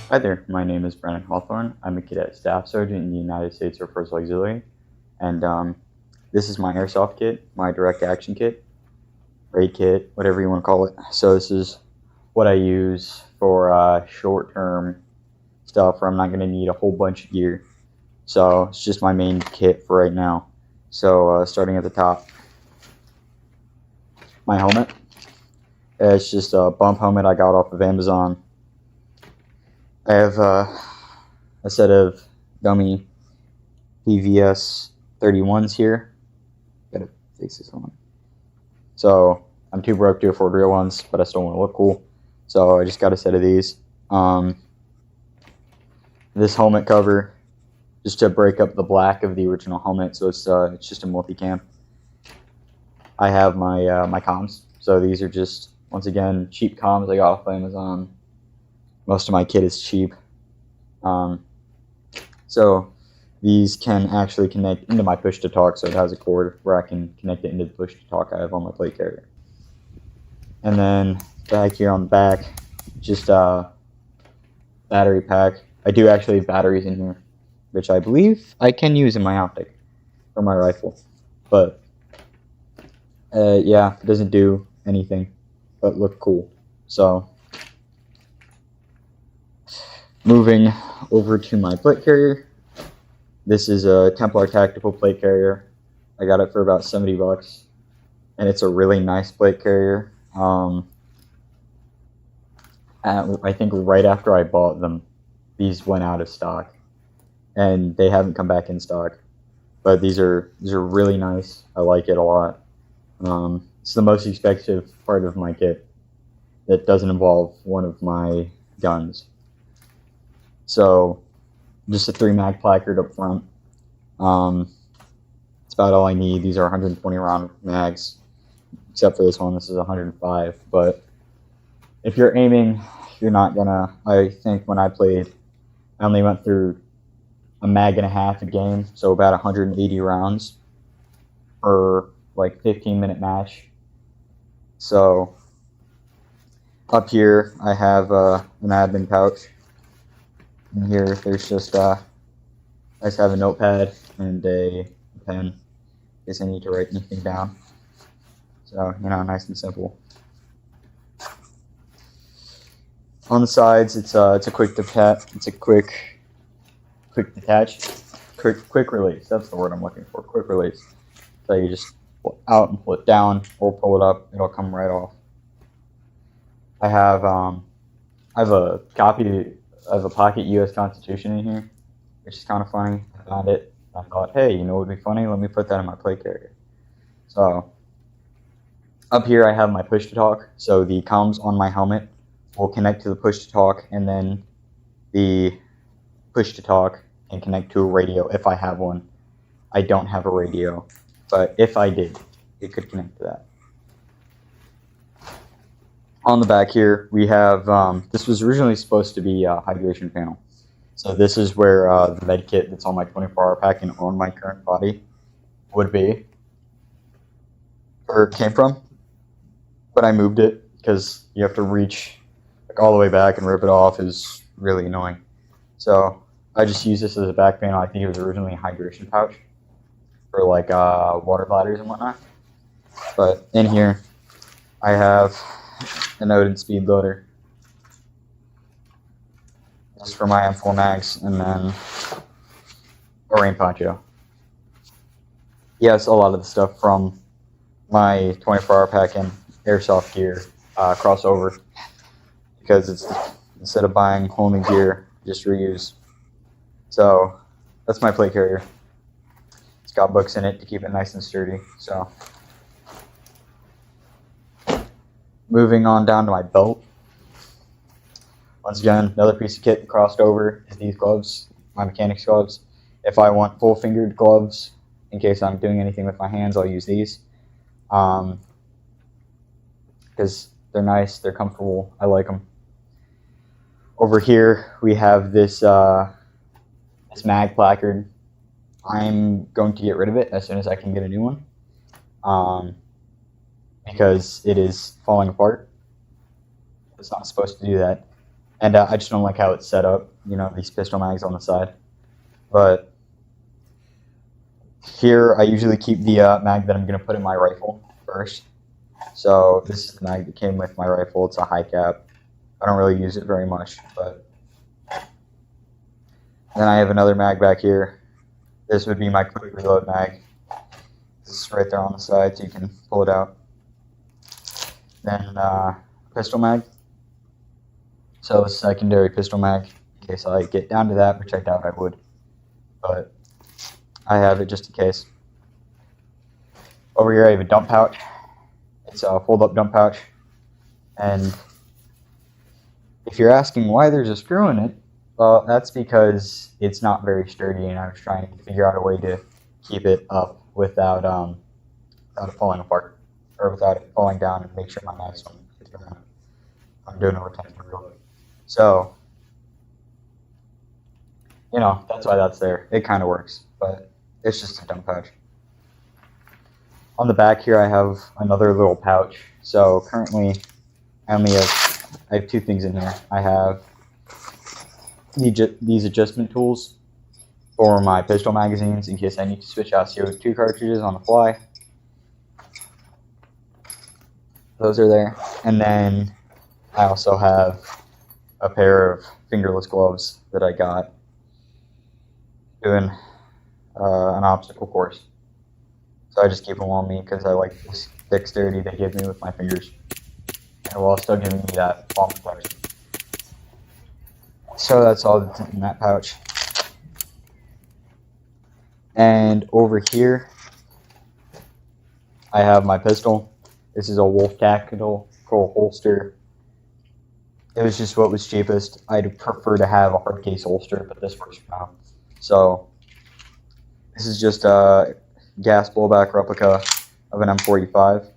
Hi there, my name is Brennan Hawthorne. I'm a cadet staff sergeant in the United States Air Force Auxiliary, and this is my airsoft kit, my direct action kit, raid kit, whatever you want to call it. So this is what I use for short-term stuff where I'm not going to need a whole bunch of gear. So it's just my main kit for right now. So starting at the top, my helmet. It's just a bump helmet I got off of Amazon. I have a set of dummy PVS 31s here. Gotta fix this one. So I'm too broke to afford real ones, but I still want to look cool. So I just got a set of these. This helmet cover, just to break up the black of the original helmet, so it's just a multicam. I have my comms. So these are just, once again, cheap comms I got off Amazon. Most of my kit is cheap. So these can actually connect into my push-to-talk, so it has a cord where I can connect it into the push-to-talk I have on my plate carrier. And then back here on the back, just a battery pack. I do actually have batteries in here, which I believe I can use in my optic for my rifle. But yeah, it doesn't do anything but look cool. So moving over to my plate carrier. This is a Templar Tactical plate carrier. I got it for about 70 bucks, and it's a really nice plate carrier. I think right after I bought them, these went out of stock, and they haven't come back in stock. But these are really nice. I like it a lot. It's the most expensive part of my kit that doesn't involve one of my guns. So just a 3-mag placard up front. It's about all I need. These are 120 round mags, except for this one. This is 105. But if you're aiming, you're not gonna. I think when I played, I only went through a mag and a half a game, so about 180 rounds per like 15-minute match. So up here, I have an admin pouch. In here, there's just I just have a notepad and a pen in case I need to write anything down. So, nice and simple. On the sides, it's a quick detach. It's a quick detach, quick release. That's the word I'm looking for. Quick release. So you just pull it out and pull it down, or pull it up. It'll come right off. I have a copy of a pocket U.S. Constitution in here, which is kind of funny. I found it. I thought, hey, you know what would be funny? Let me put that in my plate carrier. So up here I have my push-to-talk. So the comms on my helmet will connect to the push-to-talk, and then the push-to-talk can connect to a radio if I have one. I don't have a radio, but if I did, it could connect to that. On the back here, we have, this was originally supposed to be a hydration panel. So this is where the med kit that's on my 24-hour pack and on my current body would be, or came from. But I moved it because you have to reach like all the way back and rip it off is really annoying. So I just use this as a back panel. I think it was originally a hydration pouch for like water bladders and whatnot. But in here, I have an Odin speed loader. This is for my M4 mags, and then a rain poncho. Yes, a lot of the stuff from my 24-hour pack and airsoft gear crossover, because it's, instead of buying whole new gear, just reuse. So that's my plate carrier. It's got books in it to keep it nice and sturdy. So moving on down to my belt. Once again, another piece of kit crossed over is these gloves, my mechanics gloves. If I want full fingered gloves, in case I'm doing anything with my hands, I'll use these. Because they're nice, they're comfortable, I like them. Over here, we have this this mag placard. I'm going to get rid of it as soon as I can get a new one. Because it is falling apart. It's not supposed to do that. And I just don't like how it's set up, you know, these pistol mags on the side. But here I usually keep the mag that I'm going to put in my rifle first. So this is the mag that came with my rifle. It's a high cap. I don't really use it very much, but then I have another mag back here. This would be my quick reload mag. This is right there on the side, so you can pull it out. Then pistol mag. So a secondary pistol mag. In case I get down to that, which I doubt I would. But I have it just in case. Over here I have a dump pouch. It's a fold-up dump pouch. And if you're asking why there's a screw in it, well, that's because it's not very sturdy, and I was trying to figure out a way to keep it up without it falling apart, or without it falling down, and make sure my mag's don't hit the ground. I'm doing a retention reload. So, you know, that's why that's there. It kind of works, but it's just a dump pouch. On the back here, I have another little pouch. So currently, I have two things in here. I have these adjustment tools for my pistol magazines in case I need to switch out CO2 cartridges on the fly. Those are there. And then I also have a pair of fingerless gloves that I got doing an obstacle course. So I just keep them on me because I like this dexterity they give me with my fingers, and while still giving me that palm flexion. So that's all that's in that pouch. And over here, I have my pistol. This is a Wolf Tactical holster. It was just what was cheapest. I'd prefer to have a hard case holster, but this works for now. So this is just a gas blowback replica of an M45.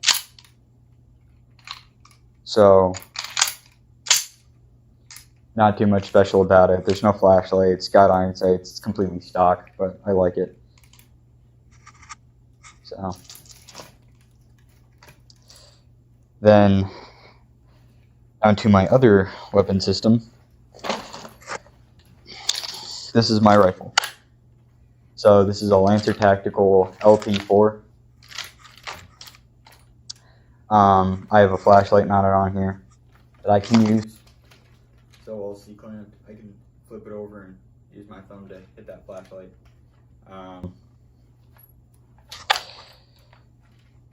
So not too much special about it. There's no flashlight. It's got iron sights. It's completely stock, but I like it. So then on to my other weapon system. This is my rifle. So this is a Lancer Tactical LT4. I have a flashlight mounted on here that I can use. So while it's clamped, I can flip it over and use my thumb to hit that flashlight.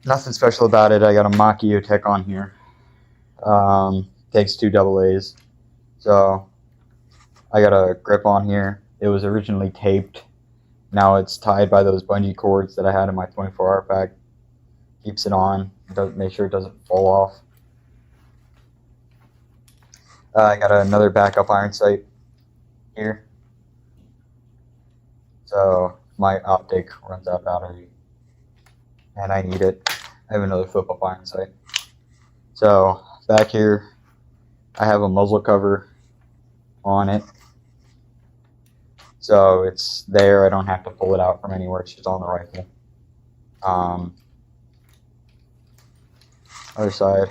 Nothing special about it. I got a Mach-E Tech on here. Takes 2 AA's. So I got a grip on here. It was originally taped. Now it's tied by those bungee cords that I had in my 24-hour pack. Keeps it on. Make sure it doesn't fall off. I got another backup iron sight here. So my optic runs out of battery, and I need it. I have another flip-up iron sight. So back here, I have a muzzle cover on it. So it's there. I don't have to pull it out from anywhere. It's just on the rifle. Other side,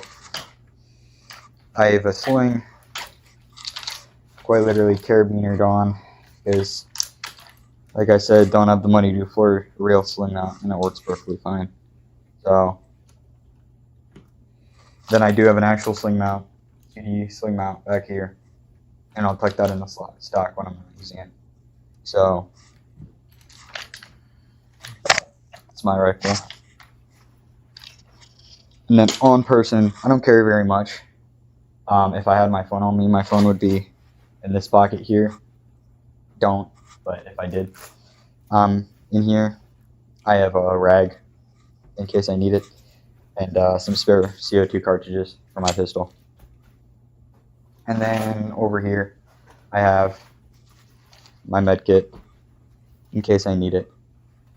I have a sling. Quite literally carabinered on, because, like I said, don't have the money to afford a real sling mount, and it works perfectly fine. So then I do have an actual sling mount, 2D sling mount back here, and I'll tuck that in the stock when I'm not using it. So that's my rifle. And then on person, I don't carry very much. If I had my phone on me, my phone would be in this pocket here. Don't, but if I did. In here, I have a rag in case I need it, and some spare CO2 cartridges for my pistol. And then over here, I have my med kit in case I need it.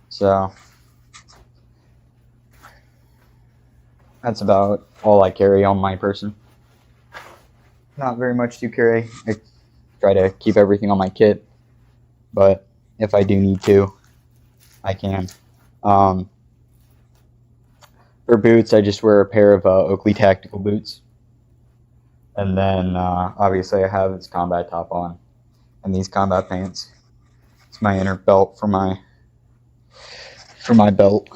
So that's about all I carry on my person. Not very much to carry. I try to keep everything on my kit, but if I do need to, I can. For boots, I just wear a pair of Oakley Tactical boots. And then obviously I have this combat top on and these combat pants. It's my inner belt for my belt.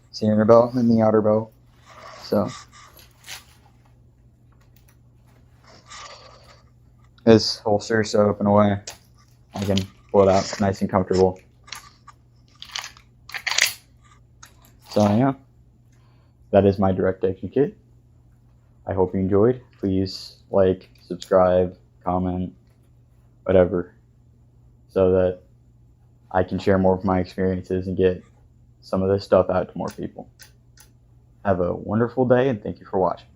It's the inner belt and then the outer belt. So this holster is so open away. I can pull it out nice and comfortable. So yeah, that is my direct action kit. I hope you enjoyed. Please like, subscribe, comment, whatever, so that I can share more of my experiences and get some of this stuff out to more people. Have a wonderful day and thank you for watching.